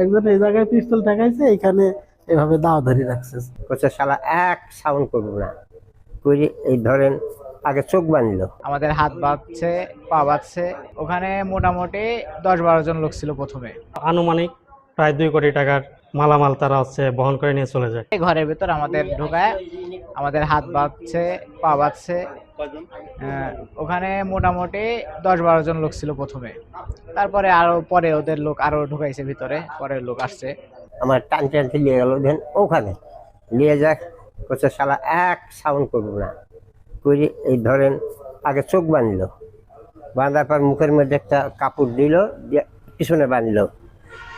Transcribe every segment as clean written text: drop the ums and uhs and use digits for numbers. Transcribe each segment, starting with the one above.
একজন এই জায়গায় পিস্তল ঠেকাইছে, এইখানে এভাবে দাও ধরে রাখছে। বলছে শালা এক সাউন্ড করবো না করে এই ধরেন আগে চোখ বাঁধলো। আমাদের হাত বাঁধছে, পা বাঁধছে। ওখানে মোটামুটি 10-12 জন লোক ছিল প্রথমে। আনুমানিক প্রায় 2 কোটি টাকার মালামাল তারা বহন করে নিয়ে চলে যায়। এই ঘরের ভেতর আমাদের ঢোকায় আমাদের হাত বাঁধছে, পা বাঁধছে। ওখানে মোটামুটি 10-12 জন লোক ছিল প্রথমে। তারপরে আরো পরে ওদের লোক আরো ঢুকাইছে ভিতরে, পরের লোক আসছে। আমার টানতে নিয়ে গেল, দেন ওখানে নিয়ে যাক। বলছে শালা এক সাউন্ড করবো না করে এই ধরেন আগে চোখ বাঁধলো। বাঁধার পর মুখের মধ্যে একটা কাপড় দিল, পিছনে বাঁধলো,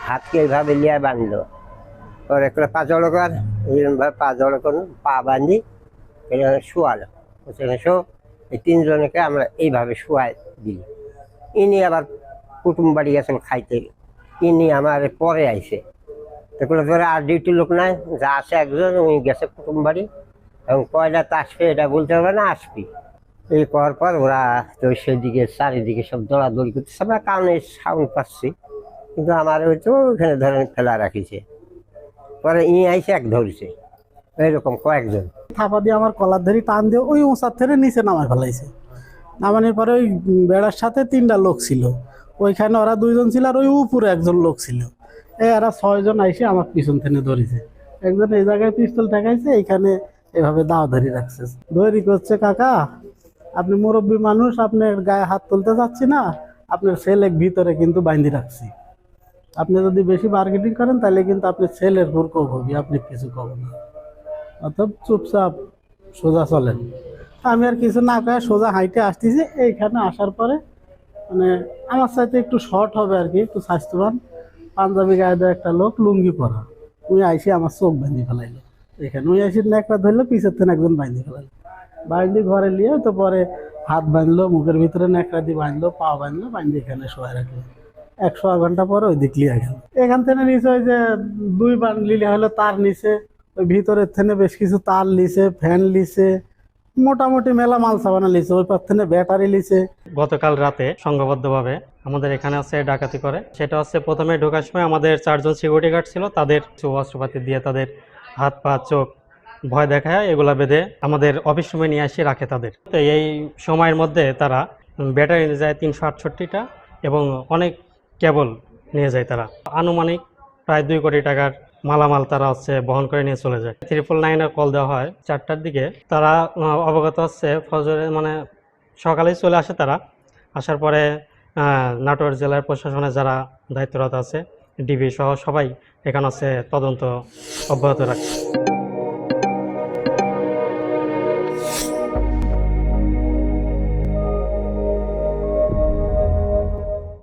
হাতকে এইভাবে লিয়ে বাঁধলো। পরে একটা পা জড়ো কর, এইরকমভাবে পা জড়ো করুন, পা বাঁধি এখানে শোয়ালো। সেখানে শো, এই 3 জনকে আমরা এইভাবে শোয়াই দিই। ইনি আবার কুটুম বাড়ি গেছেন খাইতে, ইনি আমার পরে আইসে। এগুলো ধরে আর ডিউটি লোক নাই, যা আসে একজন উনি গেছে কুটুম বাড়ি, এবং কয়লা তো আসবে এটা বলতে হবে না, আসবি। এই করার পর ওরা তো সেদিকে চারিদিকে সব দৌড়াদৌড়ি করতেছে, আমরা কারণে সাউন্ড পাচ্ছি, কিন্তু আমার হয়তো ওখানে ধরেন ফেলা রাখিছে। পরে ই আইসে এক ধরছে, এইরকম কয়েকজন থাপা দিয়ে আমার কলার ধরে টান দিয়ে ওই উঁচার থেকে নিচে নামায় ফেলাইছে। নামানোর পরে ওই বেড়ার সাথে 3টা লোক ছিল, ওইখানে ওরা 2 জন ছিল আর ওই উপরে একজন লোক ছিল। এরা 6 জন আইসে আমার পিছন থেকে ধরেছে। একজন এই জায়গায় পিস্তল ঠেকাইছে, এইখানে এভাবে দাও ধরে রাখছে। ধরি করছে, কাকা আপনি মুরব্বী মানুষ, আপনার গায়ে হাত তুলতে চাচ্ছি না, আপনার ছেলের ভিতরে কিন্তু বাইন্ধি রাখছি। আপনি যদি বেশি মার্কেটিং করেন তাহলে কিন্তু আপনার ছেলের হুড়কো হবি, আপনি কিছু কব না, অর্থাৎ চুপচাপ সোজা চলেন। আমি আর কিছু না কয়ে সোজা হাইটে আসতেছি। এইখানে আসার পরে মানে আমার সাথে একটু শর্ট হবে আর কি, একটু স্বাস্থ্যবান, পাঞ্জাবি গায়ে দেওয়া একটা লোক, লুঙ্গি পরা, উনি আইসি আমার চোখ বাঁধি ফেলাইলো। এখানে উনি আইসি একটা ধরলো, পিছের থেকে একজন বাঁধি ফেলাইলো। বাঁধি ঘরে নিয়ে তো পরে হাত বাঁধলো, মুখের ভিতরে ন্যাকড়া দিয়ে বাঁধলো, পা বাঁধলো, বাঁধি এখানে শোয়া রাখলো। 100 ঘন্টা পরে ওই দিক লিয়ে গেল। এখান থেকে নিচে ওই যে 2 বান্ডিল হলো তার নিচে, ওই ভিতরের থেকে বেশ কিছু তার লিছে, ফ্যান লিছে, মোটামুটি মেলা মাল সাবানা লিছে, ওই পার থেকে ব্যাটারি লিছে। গতকাল রাতে সংঘবদ্ধভাবে আমাদের এখানে ডাকাতি করে। সেটা প্রথমে ঢোকার সময় আমাদের 4 জন সিকিউরিটি গার্ড ছিল, তাদের অস্ত্রপাতি দিয়ে তাদের হাত পা চোখ ভয় দেখায়, এগুলা বেঁধে আমাদের অফিস রুমে নিয়ে এসে রাখে তাদের। তো এই সময়ের মধ্যে তারা ব্যাটারি নিয়ে যায় 368টা এবং অনেক কেবল নিয়ে যায়। তারা আনুমানিক প্রায় 2 কোটি টাকার মালামাল তারা বহন করে নিয়ে চলে যায়। 999 কল দেওয়া হয় 4টার দিকে। তারা অবগত ফজরে মানে সকালেই চলে আসে। তারা আসার পরে নাটোর জেলার প্রশাসনে যারা দায়িত্বরত আছে, ডিবি সহ সবাই এখানে তদন্ত অব্যাহত রাখছে।